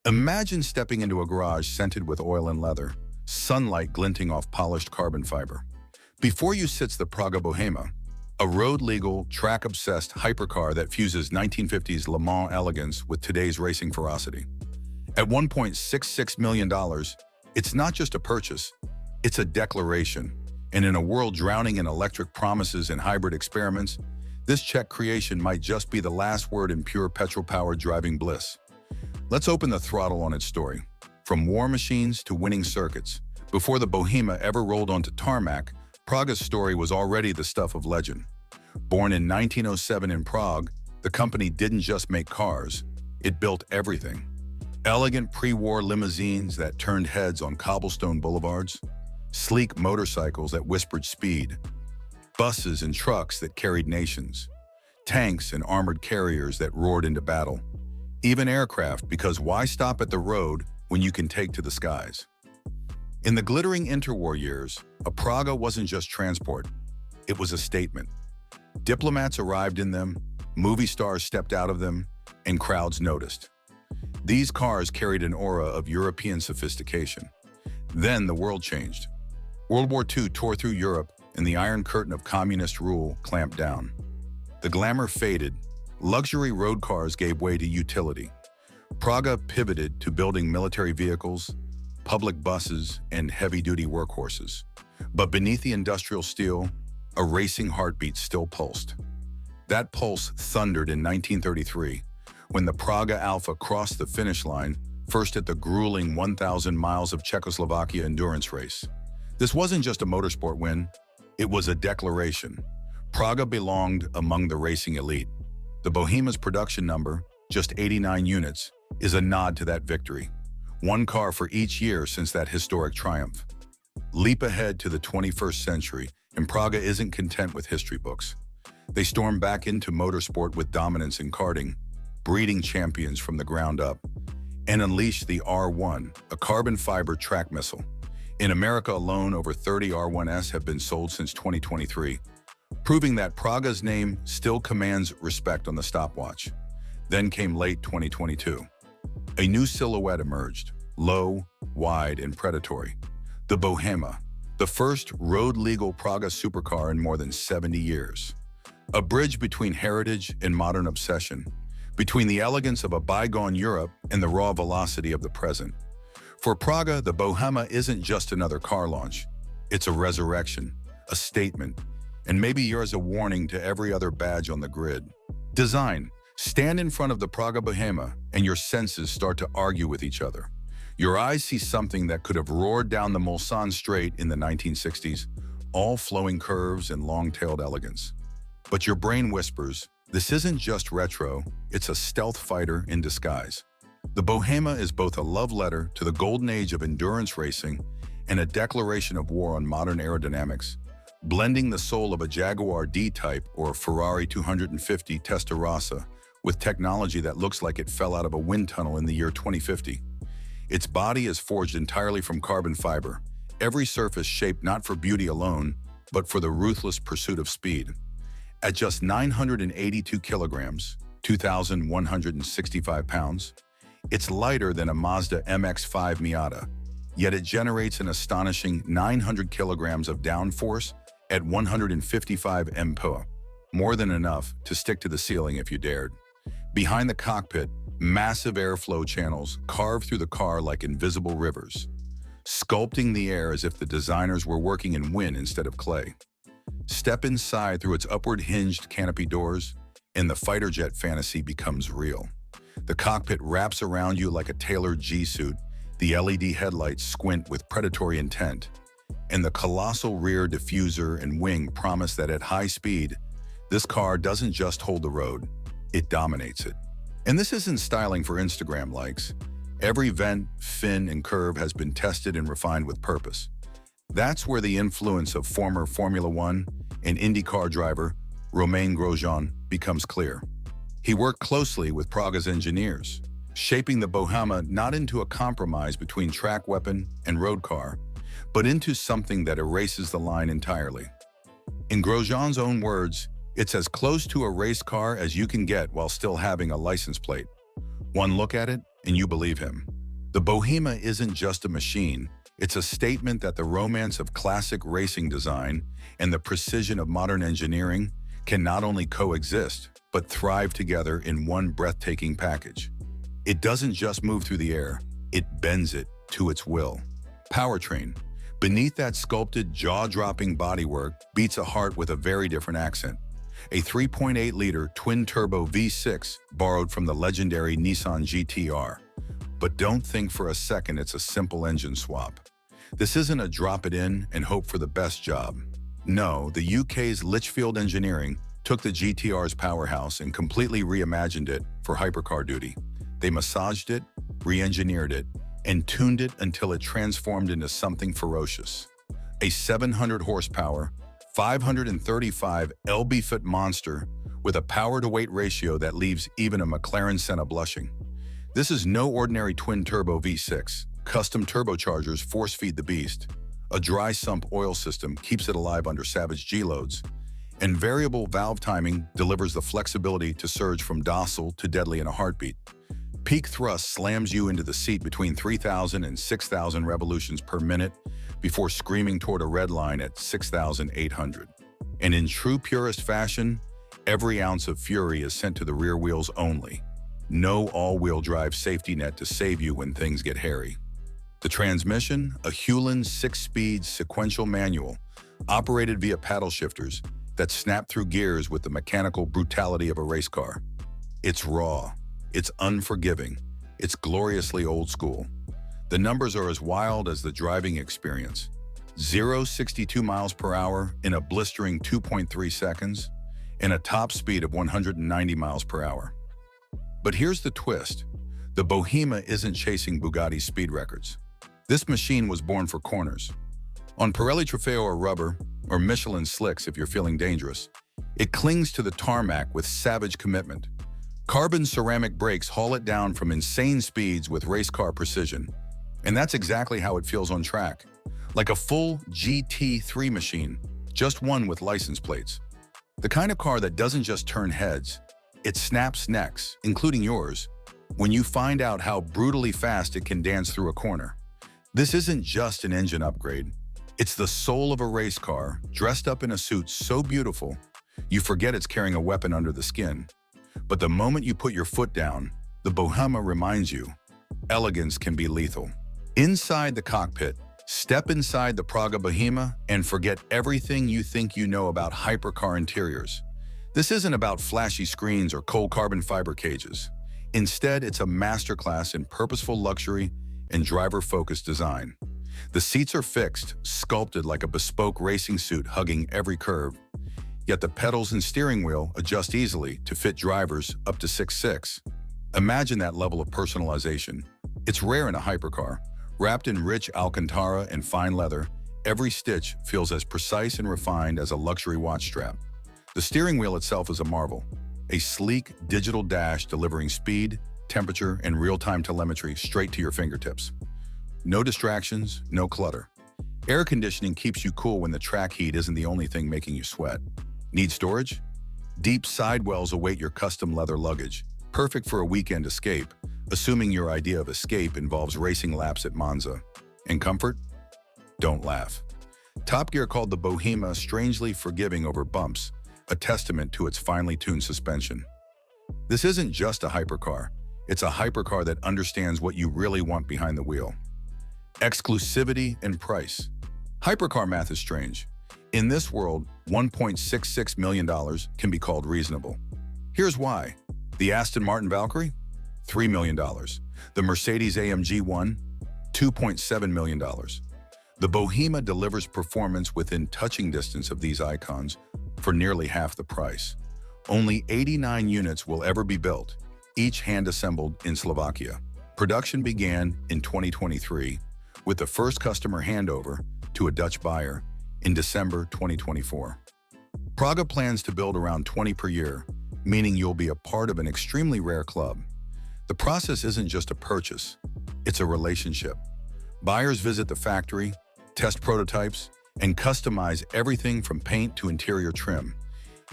Imagine stepping into a garage scented with oil and leather, sunlight glinting off polished carbon fiber. Before you sits the Praga Bohema, a road-legal, track-obsessed hypercar that fuses 1950s Le Mans elegance with today's racing ferocity. At $1.66 million, it's not just a purchase, it's a declaration. And in a world drowning in electric promises and hybrid experiments, this Czech creation might just be the last word in pure petrol-powered driving bliss. Let's open the throttle on its story. From war machines to winning circuits, before the Bohema ever rolled onto tarmac, Praga's story was already the stuff of legend. Born in 1907 in Prague, the company didn't just make cars, it built everything. Elegant pre-war limousines that turned heads on cobblestone boulevards, sleek motorcycles that whispered speed, buses and trucks that carried nations, tanks and armored carriers that roared into battle, even aircraft, because why stop at the road when you can take to the skies? In the glittering interwar years, a Praga wasn't just transport, it was a statement. Diplomats arrived in them, movie stars stepped out of them, and crowds noticed. These cars carried an aura of European sophistication. Then the world changed. World War II tore through Europe, and the Iron Curtain of communist rule clamped down. The glamour faded, luxury road cars gave way to utility. Praga pivoted to building military vehicles, public buses, and heavy-duty workhorses. But beneath the industrial steel, a racing heartbeat still pulsed. That pulse thundered in 1933, when the Praga Alpha crossed the finish line, first at the grueling 1,000 miles of Czechoslovakia endurance race. This wasn't just a motorsport win, it was a declaration. Praga belonged among the racing elite. The Bohema's production number, just 89 units, is a nod to that victory. One car for each year since that historic triumph. Leap ahead to the 21st century, and Praga isn't content with history books. They storm back into motorsport with dominance in karting, breeding champions from the ground up, and unleash the R1, a carbon fiber track missile. In America alone, over 30 R1S have been sold since 2023, proving that Praga's name still commands respect on the stopwatch. Then came late 2022. A new silhouette emerged, low, wide, and predatory. The Bohema, the first road-legal Praga supercar in more than 70 years. A bridge between heritage and modern obsession, between the elegance of a bygone Europe and the raw velocity of the present. For Praga, the Bohema isn't just another car launch. It's a resurrection, a statement, and maybe yours a warning to every other badge on the grid. Design. Stand in front of the Praga Bohema and your senses start to argue with each other. Your eyes see something that could have roared down the Mulsanne Strait in the 1960s, all flowing curves and long-tailed elegance. But your brain whispers, this isn't just retro, it's a stealth fighter in disguise. The Bohema is both a love letter to the golden age of endurance racing and a declaration of war on modern aerodynamics, blending the soul of a Jaguar D-Type or a Ferrari 250 Testarossa with technology that looks like it fell out of a wind tunnel in the year 2050. Its body is forged entirely from carbon fiber, every surface shaped not for beauty alone, but for the ruthless pursuit of speed. At just 982 kilograms, 2,165 pounds, it's lighter than a Mazda MX-5 Miata, yet it generates an astonishing 900 kilograms of downforce at 155 mph, more than enough to stick to the ceiling if you dared. Behind the cockpit, massive airflow channels carve through the car like invisible rivers, sculpting the air as if the designers were working in wind instead of clay. Step inside through its upward hinged canopy doors, and the fighter jet fantasy becomes real. The cockpit wraps around you like a tailored G-suit, the LED headlights squint with predatory intent, and the colossal rear diffuser and wing promise that at high speed, this car doesn't just hold the road, it dominates it. And this isn't styling for Instagram likes. Every vent, fin, and curve has been tested and refined with purpose. That's where the influence of former Formula One and IndyCar driver Romain Grosjean becomes clear. He worked closely with Praga's engineers, shaping the Bohema not into a compromise between track weapon and road car, but into something that erases the line entirely. In Grosjean's own words, it's as close to a race car as you can get while still having a license plate. One look at it, and you believe him. The Bohema isn't just a machine, it's a statement that the romance of classic racing design and the precision of modern engineering can not only coexist, but thrive together in one breathtaking package. It doesn't just move through the air, it bends it to its will. Powertrain. Beneath that sculpted, jaw-dropping bodywork beats a heart with a very different accent. A 3.8-liter twin-turbo V6 borrowed from the legendary Nissan GT-R. But don't think for a second it's a simple engine swap. This isn't a drop it in and hope for the best job. No, the UK's Litchfield Engineering took the GT-R's powerhouse and completely reimagined it for hypercar duty. They massaged it, re-engineered it, and tuned it until it transformed into something ferocious. A 700 horsepower, 535 lb-foot monster with a power-to-weight ratio that leaves even a McLaren Senna blushing. This is no ordinary twin-turbo V6. Custom turbochargers force-feed the beast. A dry sump oil system keeps it alive under savage G-loads. And variable valve timing delivers the flexibility to surge from docile to deadly in a heartbeat. Peak thrust slams you into the seat between 3,000 and 6,000 revolutions per minute before screaming toward a red line at 6,800. And in true purist fashion, every ounce of fury is sent to the rear wheels only. No all-wheel drive safety net to save you when things get hairy. The transmission, a Hewland 6-speed sequential manual, operated via paddle shifters that snap through gears with the mechanical brutality of a race car. It's raw. It's unforgiving. It's gloriously old school. The numbers are as wild as the driving experience. 0-62 miles per hour in a blistering 2.3 seconds, and a top speed of 190 miles per hour. But here's the twist. The Bohema isn't chasing Bugatti's speed records. This machine was born for corners. On Pirelli Trofeo or rubber, or Michelin slicks if you're feeling dangerous, it clings to the tarmac with savage commitment. Carbon ceramic brakes haul it down from insane speeds with race car precision. And that's exactly how it feels on track. Like a full GT3 machine, just one with license plates. The kind of car that doesn't just turn heads, it snaps necks, including yours, when you find out how brutally fast it can dance through a corner. This isn't just an engine upgrade. It's the soul of a race car, dressed up in a suit so beautiful, you forget it's carrying a weapon under the skin. But the moment you put your foot down, the Bohema reminds you, elegance can be lethal. Inside the cockpit, step inside the Praga Bohema and forget everything you think you know about hypercar interiors. This isn't about flashy screens or cold carbon fiber cages. Instead, it's a masterclass in purposeful luxury and driver-focused design. The seats are fixed, sculpted like a bespoke racing suit hugging every curve. Yet the pedals and steering wheel adjust easily to fit drivers up to 6'6". Imagine that level of personalization. It's rare in a hypercar. Wrapped in rich Alcantara and fine leather, every stitch feels as precise and refined as a luxury watch strap. The steering wheel itself is a marvel, a sleek digital dash delivering speed, temperature, and real-time telemetry straight to your fingertips. No distractions, no clutter. Air conditioning keeps you cool when the track heat isn't the only thing making you sweat. Need storage? Deep sidewells await your custom leather luggage, perfect for a weekend escape, assuming your idea of escape involves racing laps at Monza. And comfort? Don't laugh. Top Gear called the Bohema strangely forgiving over bumps, a testament to its finely tuned suspension. This isn't just a hypercar, it's a hypercar that understands what you really want behind the wheel. Exclusivity and price. Hypercar math is strange. In this world, $1.66 million can be called reasonable. Here's why. The Aston Martin Valkyrie? $3 million. The Mercedes AMG One? $2.7 million. The Bohema delivers performance within touching distance of these icons for nearly half the price. Only 89 units will ever be built, each hand-assembled in Slovakia. Production began in 2023, with the first customer handover to a Dutch buyer in December 2024. Praga plans to build around 20 per year, meaning you'll be a part of an extremely rare club. The process isn't just a purchase, it's a relationship. Buyers visit the factory, test prototypes, and customize everything from paint to interior trim.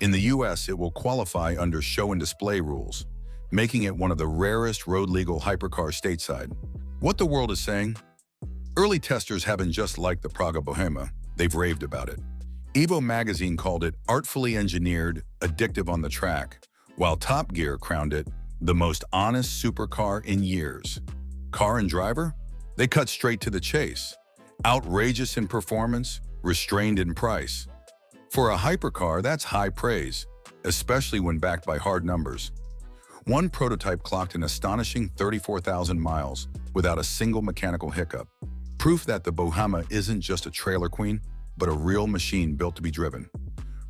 In the US, it will qualify under show and display rules. making it one of the rarest road-legal hypercars stateside. What the world is saying? Early testers haven't just liked the Praga Bohema, they've raved about it. Evo Magazine called it artfully engineered, addictive on the track, while Top Gear crowned it the most honest supercar in years. Car and driver? They cut straight to the chase. Outrageous in performance, restrained in price. For a hypercar, that's high praise, especially when backed by hard numbers. One prototype clocked an astonishing 34,000 miles without a single mechanical hiccup. Proof that the Bohema isn't just a trailer queen, but a real machine built to be driven.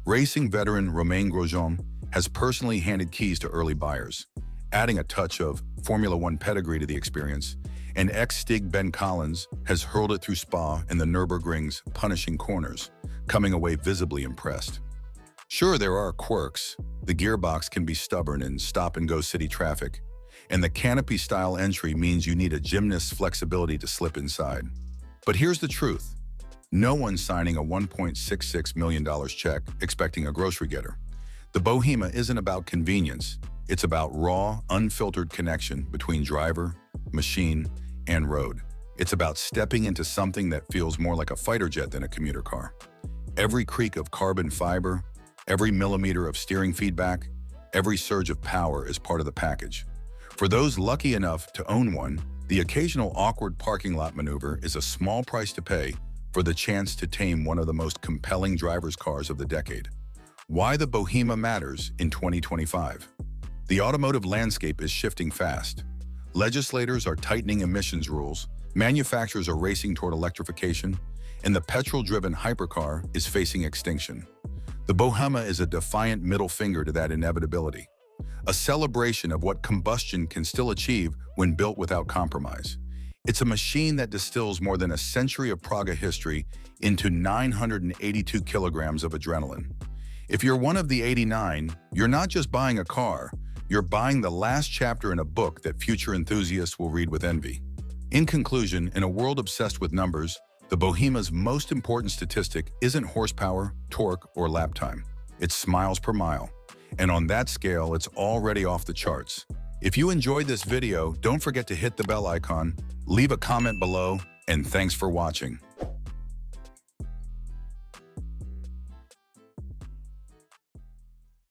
Racing veteran Romain Grosjean has personally handed keys to early buyers, adding a touch of Formula One pedigree to the experience, and ex-Stig Ben Collins has hurled it through Spa and the Nürburgring's punishing corners, coming away visibly impressed. Sure, there are quirks. The gearbox can be stubborn in stop-and-go city traffic, and the canopy-style entry means you need a gymnast's flexibility to slip inside. But here's the truth. No one's signing a $1.66 million check expecting a grocery getter. The Bohema isn't about convenience. It's about raw, unfiltered connection between driver, machine, and road. It's about stepping into something that feels more like a fighter jet than a commuter car. Every creak of carbon fiber, every millimeter of steering feedback, every surge of power is part of the package. For those lucky enough to own one, the occasional awkward parking lot maneuver is a small price to pay for the chance to tame one of the most compelling driver's cars of the decade. Why the Bohema matters in 2025. The automotive landscape is shifting fast. Legislators are tightening emissions rules, manufacturers are racing toward electrification, and the petrol-driven hypercar is facing extinction. The Bohema is a defiant middle finger to that inevitability, a celebration of what combustion can still achieve when built without compromise. It's a machine that distills more than a century of Praga history into 982 kilograms of adrenaline. If you're one of the 89, you're not just buying a car, you're buying the last chapter in a book that future enthusiasts will read with envy. In conclusion, in a world obsessed with numbers, the Bohema's most important statistic isn't horsepower, torque, or lap time. It's miles per mile. And on that scale, it's already off the charts. If you enjoyed this video, don't forget to hit the bell icon, leave a comment below, and thanks for watching.